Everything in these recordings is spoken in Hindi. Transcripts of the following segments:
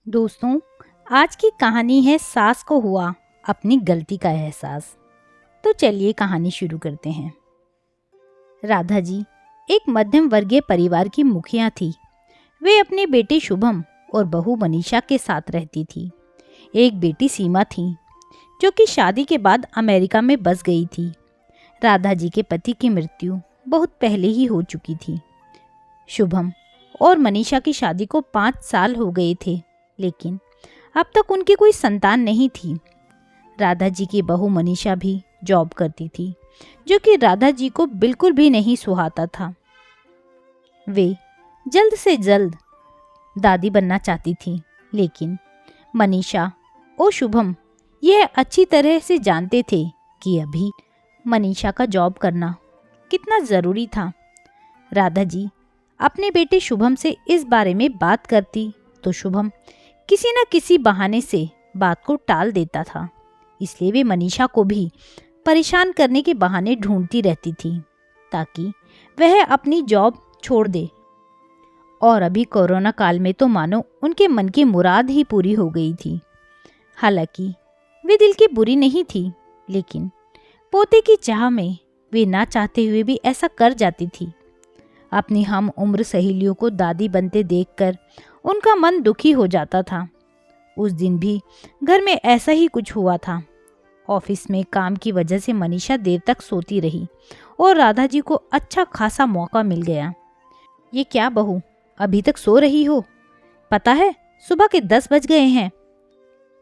दोस्तों, आज की कहानी है सास को हुआ अपनी गलती का एहसास। तो चलिए कहानी शुरू करते हैं। राधा जी एक मध्यम वर्गीय परिवार की मुखिया थी। वे अपने बेटे शुभम और बहू मनीषा के साथ रहती थी। एक बेटी सीमा थी जो कि शादी के बाद अमेरिका में बस गई थी। राधा जी के पति की मृत्यु बहुत पहले ही हो चुकी थी। शुभम और मनीषा की शादी को 5 साल हो गए थे, लेकिन अब तक उनकी कोई संतान नहीं थी। राधा जी की बहू मनीषा भी जॉब करती थी, जो कि राधा जी को बिल्कुल भी नहीं सुहाता था। वे जल्द से जल्द दादी बनना चाहती थी, लेकिन मनीषा और शुभम यह अच्छी तरह से जानते थे कि अभी मनीषा का जॉब करना कितना ज़रूरी था। राधा जी अपने बेटे शुभम से इस बारे में बात करती तो शुभम किसी न किसी बहाने से बात को टाल देता था। इसलिए वे मनीषा को भी परेशान करने के बहाने ढूंढती रहती थी ताकि वह अपनी जॉब छोड़ दे। और अभी कोरोना काल में तो मानो उनके मन की मुराद ही पूरी हो गई थी। हालांकि वे दिल की बुरी नहीं थी, लेकिन पोते की चाह में वे ना चाहते हुए भी ऐसा कर जाती थी। अपनी हम उम्र सहेलियों को दादी बनते देखकर उनका मन दुखी हो जाता था। उस दिन भी घर में ऐसा ही कुछ हुआ था। ऑफिस में काम की वजह से मनीषा देर तक सोती रही और राधा जी को अच्छा खासा मौका मिल गया। ये क्या बहू, अभी तक सो रही हो? पता है सुबह के 10 बज गए हैं।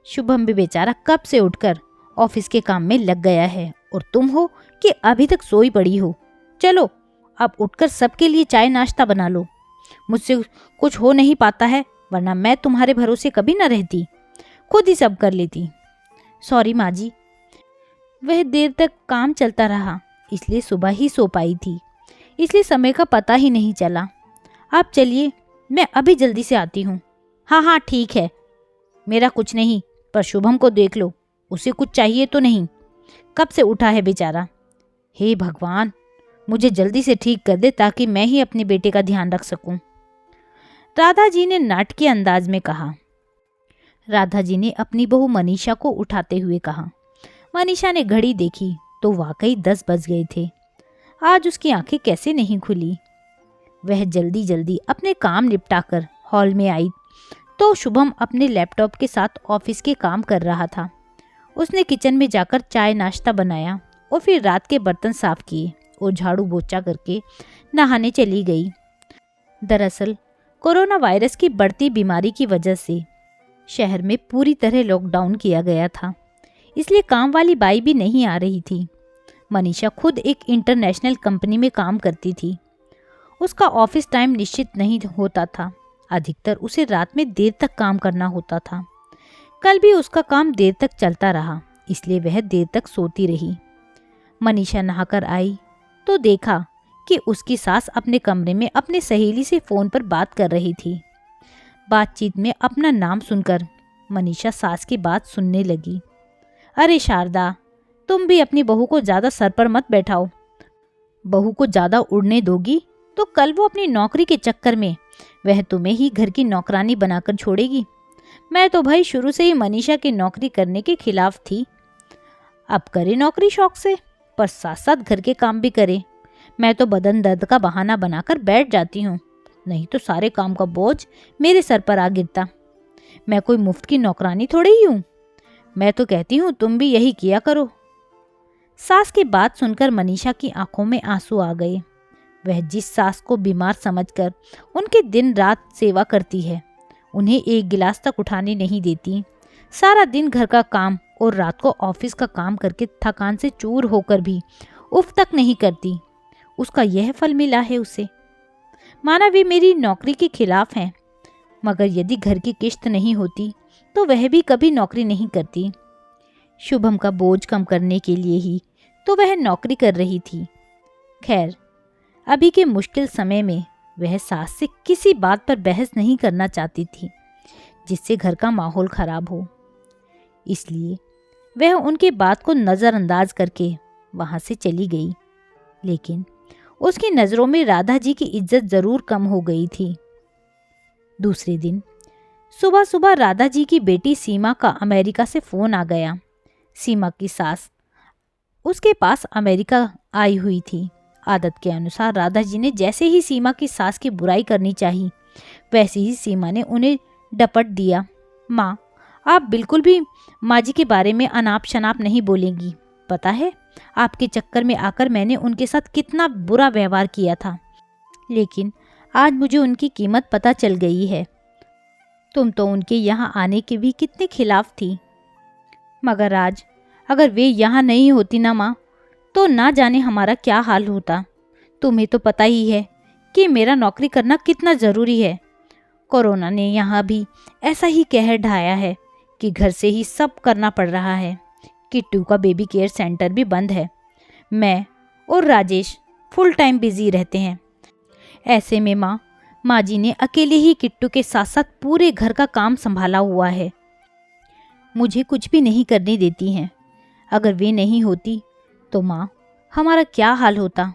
शुभम भी बेचारा कब से उठकर ऑफिस के काम में लग गया है और तुम हो कि अभी तक सोई पड़ी हो। चलो अब उठकर सबके लिए चाय नाश्ता बना लो। मुझसे कुछ हो नहीं पाता है, वरना मैं तुम्हारे भरोसे कभी न रहती, खुद ही सब कर लेती। सॉरी माँ जी, वह देर तक काम चलता रहा, इसलिए सुबह ही सो पाई थी, इसलिए समय का पता ही नहीं चला। आप चलिए, मैं अभी जल्दी से आती हूँ। हाँ हाँ ठीक है, मेरा कुछ नहीं, पर शुभम को देख लो, उसे कुछ चाहिए तो नहीं? कब से उठा है बेचारा। हे भगवान, मुझे जल्दी से ठीक कर दे ताकि मैं ही अपने बेटे का ध्यान रख सकूं। राधा जी ने नाटकीय अंदाज में कहा। राधा जी ने अपनी बहू मनीषा को उठाते हुए कहा। मनीषा ने घड़ी देखी तो वाकई 10 बज गए थे। आज उसकी आंखें कैसे नहीं खुली। वह जल्दी जल्दी अपने काम निपटाकर हॉल में आई तो शुभम अपने लैपटॉप के साथ ऑफिस के काम कर रहा था। उसने किचन में जाकर चाय नाश्ता बनाया और फिर रात के बर्तन साफ किए और झाड़ू पोछा करके नहाने चली गई। दरअसल कोरोना वायरस की बढ़ती बीमारी की वजह से शहर में पूरी तरह लॉकडाउन किया गया था, इसलिए काम वाली बाई भी नहीं आ रही थी। मनीषा खुद एक इंटरनेशनल कंपनी में काम करती थी। उसका ऑफिस टाइम निश्चित नहीं होता था, अधिकतर उसे रात में देर तक काम करना होता था। कल भी उसका काम देर तक चलता रहा, इसलिए वह देर तक सोती रही। मनीषा नहाकर आई तो देखा कि उसकी सास अपने कमरे में अपने सहेली से फ़ोन पर बात कर रही थी। बातचीत में अपना नाम सुनकर मनीषा सास की बात सुनने लगी। अरे शारदा, तुम भी अपनी बहू को ज़्यादा सर पर मत बैठाओ। बहू को ज़्यादा उड़ने दोगी तो कल वो अपनी नौकरी के चक्कर में वह तुम्हें ही घर की नौकरानी बनाकर छोड़ेगी। मैं तो भाई शुरू से ही मनीषा की नौकरी करने के खिलाफ थी। अब करे नौकरी शौक से, पर साथ साथ घर के काम भी करे। मैं तो बदन दर्द का बहाना बनाकर बैठ जाती हूँ, नहीं तो सारे काम का बोझ मेरे सर पर आ गिरता। मैं कोई मुफ्त की नौकरानी थोड़ी ही हूँ। मैं तो कहती हूँ तुम भी यही किया करो। सास की बात सुनकर मनीषा की आंखों में आंसू आ गए। वह जिस सास को बीमार समझकर उनके दिन रात सेवा करती है, उन्हें एक गिलास तक उठाने नहीं देती, सारा दिन घर का काम और रात को ऑफिस का काम करके थकान से चूर होकर भी उफ तक नहीं करती, उसका यह फल मिला है उसे। माना वे मेरी नौकरी के खिलाफ हैं, मगर यदि घर की किश्त नहीं होती तो वह भी कभी नौकरी नहीं करती। शुभम का बोझ कम करने के लिए ही तो वह नौकरी कर रही थी। खैर, अभी के मुश्किल समय में वह सास से किसी बात पर बहस नहीं करना चाहती थी जिससे घर का माहौल खराब हो, इसलिए वह उनकी बात को नज़रअंदाज करके वहाँ से चली गई। लेकिन उसकी नज़रों में राधा जी की इज्जत ज़रूर कम हो गई थी। दूसरे दिन सुबह सुबह राधा जी की बेटी सीमा का अमेरिका से फ़ोन आ गया। सीमा की सास उसके पास अमेरिका आई हुई थी। आदत के अनुसार राधा जी ने जैसे ही सीमा की सास की बुराई करनी चाहिए, वैसे ही सीमा ने उन्हें डपट दिया। माँ, आप बिल्कुल भी माँ जी के बारे में अनाप शनाप नहीं बोलेंगी। पता है, आपके चक्कर में आकर मैंने उनके साथ कितना बुरा व्यवहार किया था, लेकिन आज मुझे उनकी कीमत पता चल गई है। तुम तो उनके यहाँ आने के भी कितने खिलाफ थी, मगर आज अगर वे यहाँ नहीं होती ना माँ, तो ना जाने हमारा क्या हाल होता। तुम्हें तो पता ही है कि मेरा नौकरी करना कितना ज़रूरी है। कोरोना ने यहाँ भी ऐसा ही कहर ढाया है कि घर से ही सब करना पड़ रहा है। किट्टू का बेबी केयर सेंटर भी बंद है। मैं और राजेश फुल टाइम बिजी रहते हैं। ऐसे में माँ जी ने अकेले ही किट्टू के साथ साथ पूरे घर का काम संभाला हुआ है। मुझे कुछ भी नहीं करने देती हैं। अगर वे नहीं होती तो माँ, हमारा क्या हाल होता,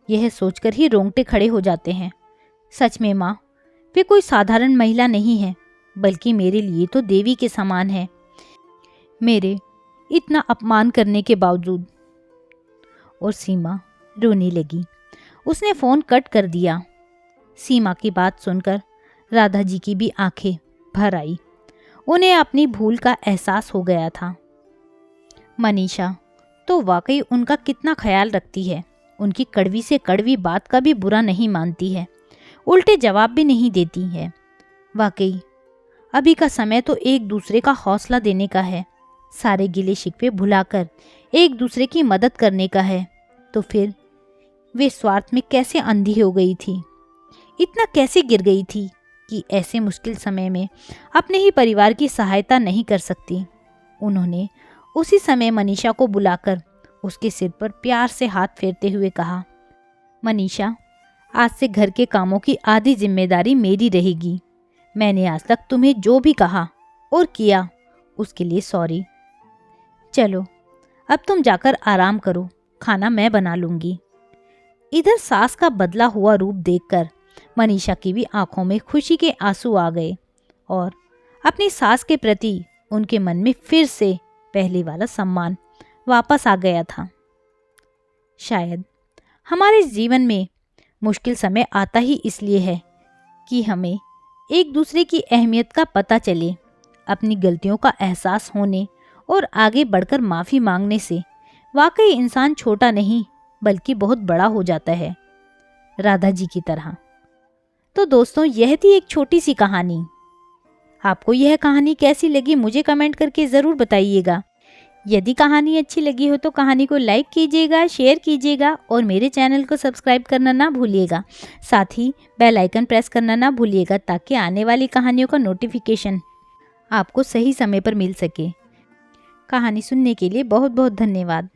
यह सोचकर ही रोंगटे खड़े हो जाते हैं। सच में माँ, वे कोई साधारण महिला नहीं है, बल्कि मेरे लिए तो देवी के समान है। मेरे इतना अपमान करने के बावजूद। और सीमा रोने लगी। उसने फ़ोन कट कर दिया। सीमा की बात सुनकर राधा जी की भी आंखें भर आई। उन्हें अपनी भूल का एहसास हो गया था। मनीषा तो वाकई उनका कितना ख्याल रखती है। उनकी कड़वी से कड़वी बात का भी बुरा नहीं मानती है, उल्टे जवाब भी नहीं देती है। वाकई अभी का समय तो एक दूसरे का हौसला देने का है, सारे गिले शिकवे भुलाकर एक दूसरे की मदद करने का है। तो फिर वे स्वार्थ में कैसे अंधी हो गई थी, इतना कैसे गिर गई थी कि ऐसे मुश्किल समय में अपने ही परिवार की सहायता नहीं कर सकती। उन्होंने उसी समय मनीषा को बुलाकर उसके सिर पर प्यार से हाथ फेरते हुए कहा, मनीषा, आज से घर के कामों की आधी जिम्मेदारी मेरी रहेगी। मैंने आज तक तुम्हें जो भी कहा और किया उसके लिए सॉरी। चलो अब तुम जाकर आराम करो, खाना मैं बना लूँगी। इधर सास का बदला हुआ रूप देखकर मनीषा की भी आंखों में खुशी के आंसू आ गए और अपनी सास के प्रति उनके मन में फिर से पहले वाला सम्मान वापस आ गया था। शायद हमारे जीवन में मुश्किल समय आता ही इसलिए है कि हमें एक दूसरे की अहमियत का पता चले। अपनी गलतियों का एहसास होने और आगे बढ़कर माफ़ी मांगने से वाकई इंसान छोटा नहीं बल्कि बहुत बड़ा हो जाता है, राधा जी की तरह। तो दोस्तों, यह थी एक छोटी सी कहानी। आपको यह कहानी कैसी लगी मुझे कमेंट करके ज़रूर बताइएगा। यदि कहानी अच्छी लगी हो तो कहानी को लाइक कीजिएगा, शेयर कीजिएगा और मेरे चैनल को सब्सक्राइब करना ना भूलिएगा। साथ ही बेल आइकन प्रेस करना ना भूलिएगा ताकि आने वाली कहानियों का नोटिफिकेशन आपको सही समय पर मिल सके। कहानी सुनने के लिए बहुत बहुत धन्यवाद।